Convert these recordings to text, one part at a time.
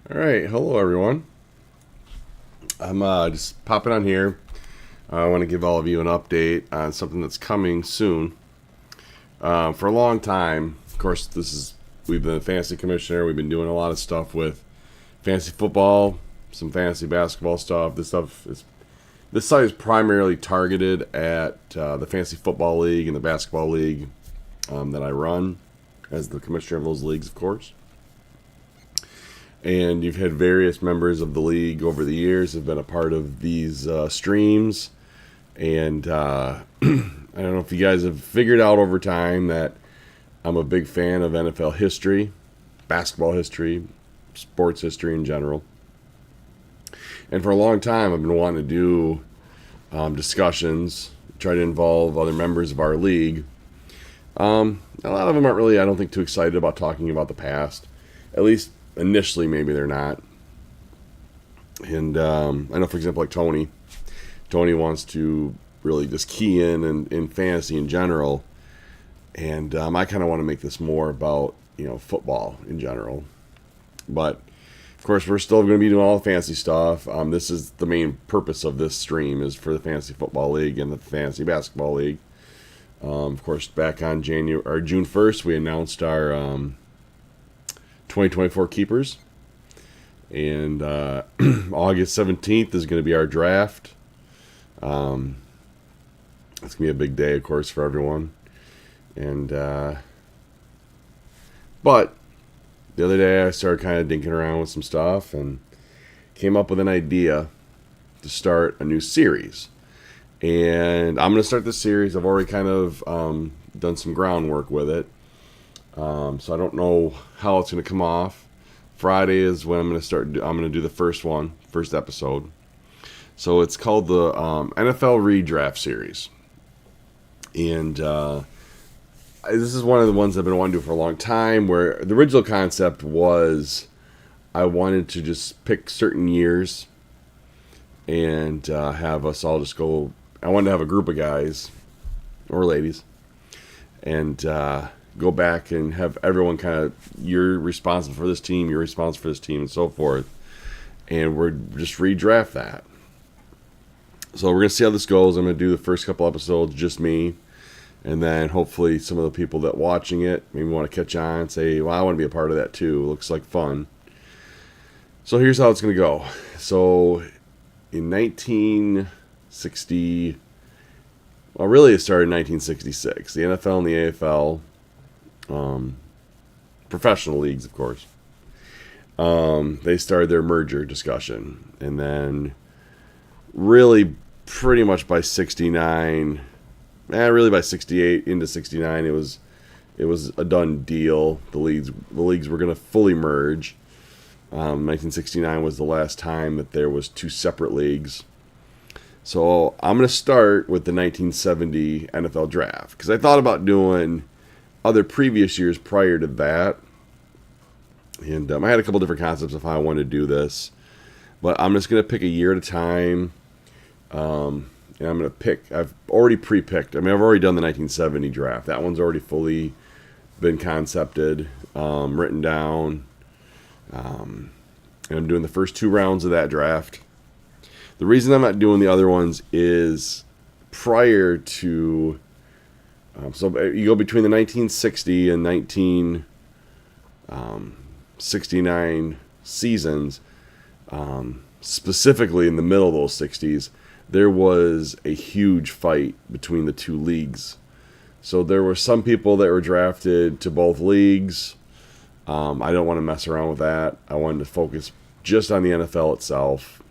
All right, hello everyone. I'm just popping on here. I want to give all of you an update on something that's coming soon. For a long time, of course, we've been a fantasy commissioner. We've been doing a lot of stuff with fantasy football, some fantasy basketball stuff. This site is primarily targeted at the fantasy football league and the basketball league that I run as the commissioner of those leagues, of course. And you've had various members of the league over the years have been a part of these streams. And I don't know if you guys have figured out over time that I'm a big fan of NFL history, basketball history, sports history in general. And for a long time, I've been wanting to do discussions, try to involve other members of our league. A lot of them aren't really, I don't think, too excited about talking about the past. At least initially, maybe they're not. And I know, for example, like Tony. Tony wants to really just key in fantasy in general. And I kind of want to make this more about, football in general. But, of course, we're still going to be doing all the fantasy stuff. This is the main purpose of this stream is for the Fantasy Football League and the Fantasy Basketball League. Of course, back on June 1st, we announced our 2024 keepers. And August 17th is going to be our draft. It's going to be a big day, of course, for everyone. And but the other day I started kind of dinking around with some stuff and came up with an idea to start a new series. And I'm going to start this series. I've already kind of done some groundwork with it. So I don't know how it's going to come off. Friday is when I'm going to do the first episode. So it's called the NFL Redraft Series. And this is one of the ones I've been wanting to do for a long time, where the original concept was I wanted to just pick certain years and have us all just go. I wanted to have a group of guys or ladies and go back and have everyone kind of, you're responsible for this team, you're responsible for this team, and so forth. And we're just redraft that. So we're going to see how this goes. I'm going to do the first couple episodes, just me. And then hopefully some of the people that watching it maybe want to catch on and say, well, I want to be a part of that too. It looks like fun. So here's how it's going to go. So in 1960, well, really it started in 1966. The NFL and the AFL, professional leagues, of course, they started their merger discussion. And then really pretty much by 69, really by 68 into 69, it was a done deal. The leagues were going to fully merge. 1969 was the last time that there was two separate leagues. So I'm going to start with the 1970 NFL draft because I thought about doing other previous years prior to that. And I had a couple different concepts of how I wanted to do this. But I'm just going to pick a year at a time. And I'm going to pick, I've already pre-picked. I've already done the 1970 draft. That one's already fully been concepted, written down. And I'm doing the first two rounds of that draft. The reason I'm not doing the other ones is prior to, so you go between the 1960 and 1969 seasons, specifically in the middle of those 60s, there was a huge fight between the two leagues. So there were some people that were drafted to both leagues. I don't want to mess around with that. I wanted to focus just on the NFL itself.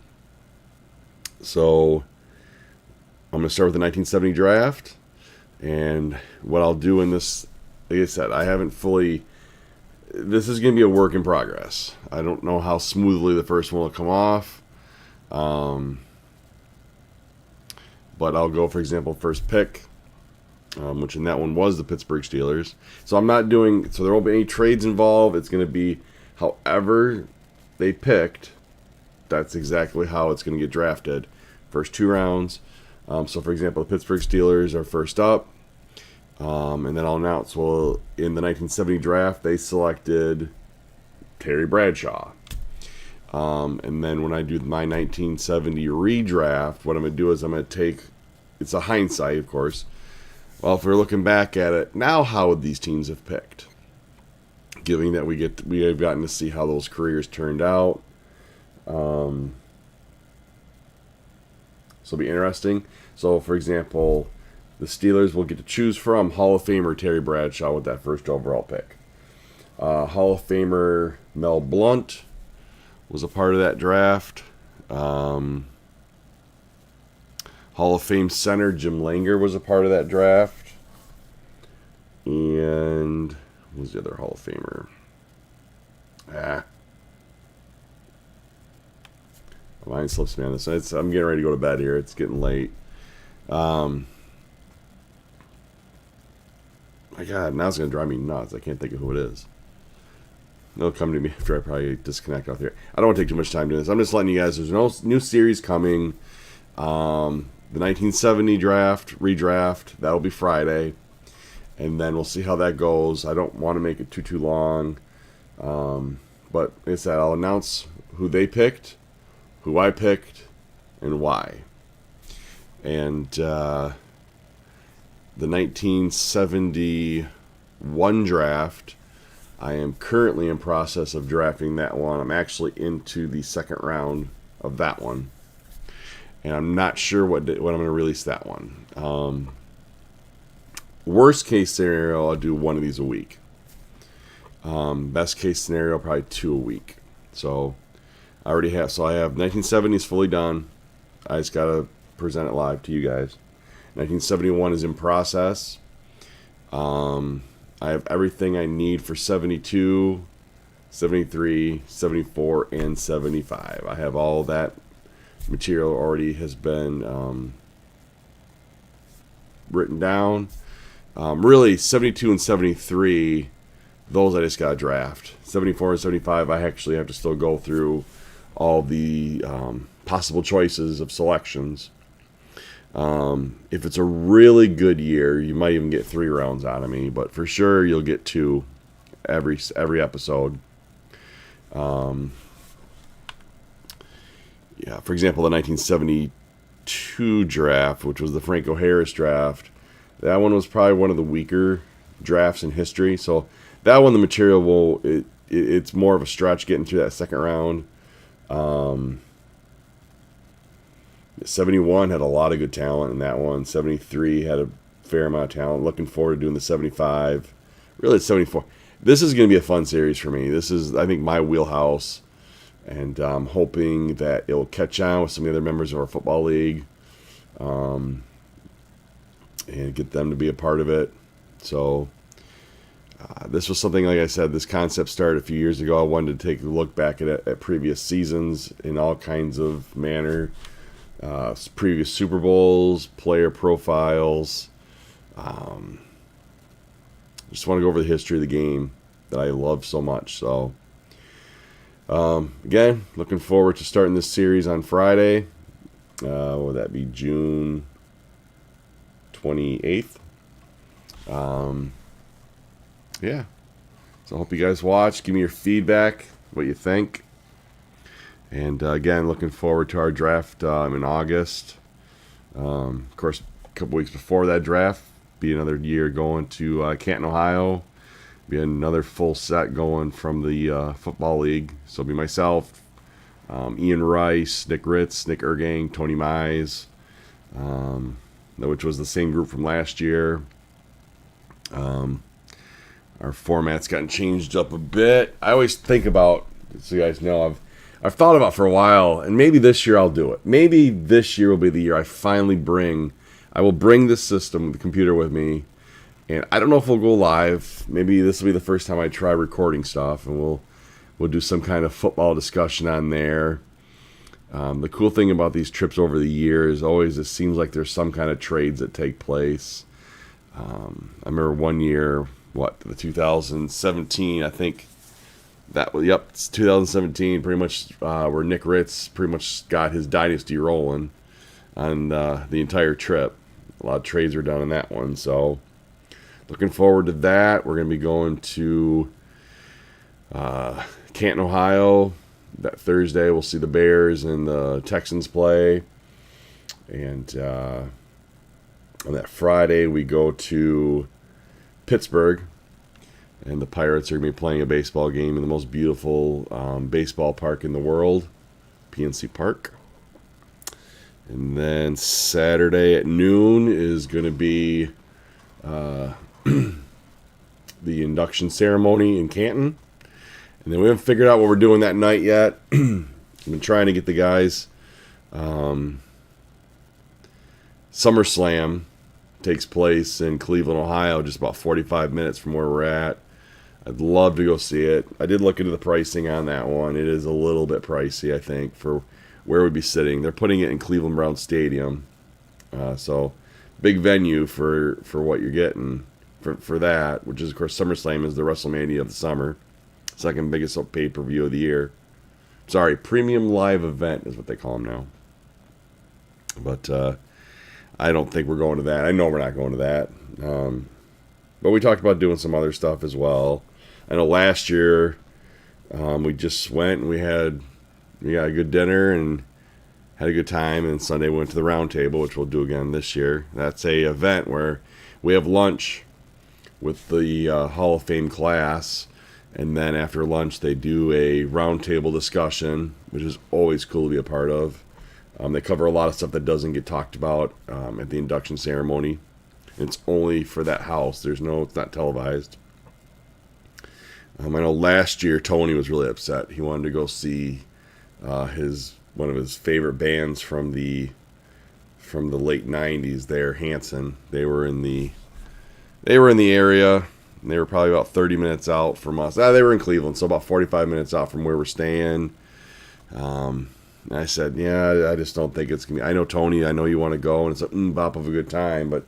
So I'm going to start with the 1970 draft. And what I'll do in this, like I said, this is going to be a work in progress. I don't know how smoothly the first one will come off. But I'll go, for example, first pick, which in that one was the Pittsburgh Steelers. So there won't be any trades involved. It's going to be however they picked, that's exactly how it's going to get drafted. First two rounds. So, for example, the Pittsburgh Steelers are first up. And then I'll announce, in the 1970 draft, they selected Terry Bradshaw. And then when I do my 1970 redraft, what I'm going to do is I'm going to take, it's a hindsight, of course. Well, if we're looking back at it, now how would these teams have picked? Given that we have gotten to see how those careers turned out. So it'll be interesting. So, for example, the Steelers will get to choose from Hall of Famer Terry Bradshaw with that first overall pick. Hall of Famer Mel Blount was a part of that draft. Hall of Fame center Jim Langer was a part of that draft. And who was the other Hall of Famer? My mind slips me on this. I'm getting ready to go to bed here. It's getting late. My God, now it's going to drive me nuts. I can't think of who it is. It'll come to me after I probably disconnect off here. I don't want to take too much time doing this. I'm just letting you guys, there's no new series coming. The 1970 redraft, that'll be Friday. And then we'll see how that goes. I don't want to make it too long. But like I said, I'll announce who they picked, who I picked, and why. And the 1971 draft, I am currently in process of drafting that one. I'm actually into the second round of that one. And I'm not sure when I'm going to release that one. Worst case scenario, I'll do one of these a week. Best case scenario, probably 2 a week. So I already have. So I have 1970s fully done. I just got to present it live to you guys. 1971 is in process. I have everything I need for 72, 73, 74, and 75. I have all that material already has been written down. Really, 72 and 73, those I just got to draft. 74 and 75, I actually have to still go through all the possible choices of selections. If it's a really good year, you might even get 3 rounds out of me, but for sure you'll get 2 every episode. Yeah, for example, the 1972 draft, which was the Franco Harris draft, that one was probably one of the weaker drafts in history. So that one, the material it's more of a stretch getting through that second round. 71 had a lot of good talent in that one. 73 had a fair amount of talent. Looking forward to doing the 75. Really, 74. This is going to be a fun series for me. This is, I think, my wheelhouse. And I'm hoping that it'll catch on with some of the other members of our football league. And get them to be a part of it. So this was something, like I said, this concept started a few years ago. I wanted to take a look back at previous seasons in all kinds of manner. Previous Super Bowls, player profiles. Just want to go over the history of the game that I love so much. So, again, looking forward to starting this series on Friday. Will that be June 28th? Yeah. So I hope you guys watch. Give me your feedback, what you think. And again, looking forward to our draft in August. Of course, a couple weeks before that draft, be another year going to Canton, Ohio. Be another full set going from the football league. So it'll be myself, Ian Rice, Nick Ritz, Nick Ergang, Tony Mize, which was the same group from last year. Our format's gotten changed up a bit. I always think about, so you guys know, I've thought about for a while, and maybe this year I'll do it. Maybe this year will be the year I finally I will bring this system, the computer with me, and I don't know if we'll go live. Maybe this will be the first time I try recording stuff, and we'll do some kind of football discussion on there. The cool thing about these trips over the years, always it seems like there's some kind of trades that take place. I remember one year, the 2017, I think that was, it's 2017, pretty much where Nick Ritz pretty much got his dynasty rolling on the entire trip. A lot of trades were done in that one, so looking forward to that. We're going to be going to Canton, Ohio that Thursday we'll see the Bears and the Texans play. And on that Friday we go to Pittsburgh. And the Pirates are going to be playing a baseball game in the most beautiful baseball park in the world, PNC Park. And then Saturday at noon is going to be the induction ceremony in Canton. And then we haven't figured out what we're doing that night yet. I've been trying to get the guys. SummerSlam takes place in Cleveland, Ohio, just about 45 minutes from where we're at. I'd love to go see it. I did look into the pricing on that one. It is a little bit pricey, I think, for where we'd be sitting. They're putting it in Cleveland Brown Stadium. So big venue for what you're getting for that, which is, of course, SummerSlam is the WrestleMania of the summer. Second biggest pay-per-view of the year. Sorry, premium live event is what they call them now. But I don't think we're going to that. I know we're not going to that. But we talked about doing some other stuff as well. I know last year we just went and we got a good dinner and had a good time. And Sunday we went to the Round Table, which we'll do again this year. That's a event where we have lunch with the Hall of Fame class. And then after lunch they do a round table discussion, which is always cool to be a part of. They cover a lot of stuff that doesn't get talked about at the induction ceremony. It's only for that house. It's not televised. I know last year Tony was really upset. He wanted to go see one of his favorite bands from the late '90s. There, Hanson. They were in the area. And they were probably about 30 minutes out from us. They were in Cleveland, so about 45 minutes out from where we're staying. And I said, yeah, I just don't think it's gonna be. I know Tony. I know you want to go, and it's a bop of a good time, but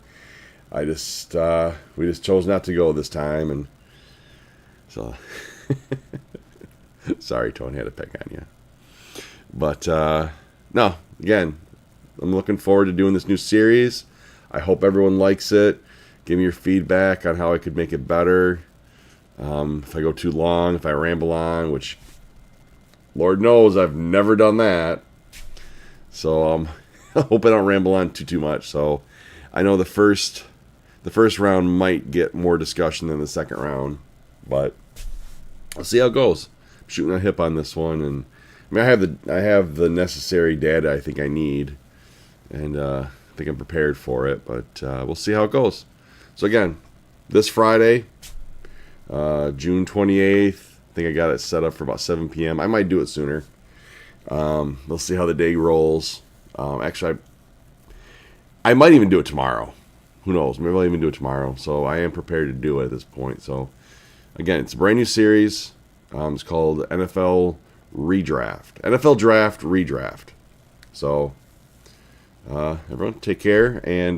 we just chose not to go this time, and so sorry, Tony, had to pick on you. But no, again, I'm looking forward to doing this new series. I hope everyone likes it. Give me your feedback on how I could make it better. If I go too long, if I ramble on, which Lord knows I've never done that. So I hope I don't ramble on too much. So I know the first round might get more discussion than the second round, but I'll see how it goes. I'm shooting a hip on this one, and I mean I have the necessary data I think I need, and I think I'm prepared for it. But we'll see how it goes. So again, this Friday, June 28th. I think I got it set up for about 7 p.m. I might do it sooner. We'll see how the day rolls. Actually, I might even do it tomorrow. Who knows? Maybe I'll even do it tomorrow. So I am prepared to do it at this point. So again, it's a brand new series. It's called NFL Redraft. NFL Draft Redraft. So everyone, take care, and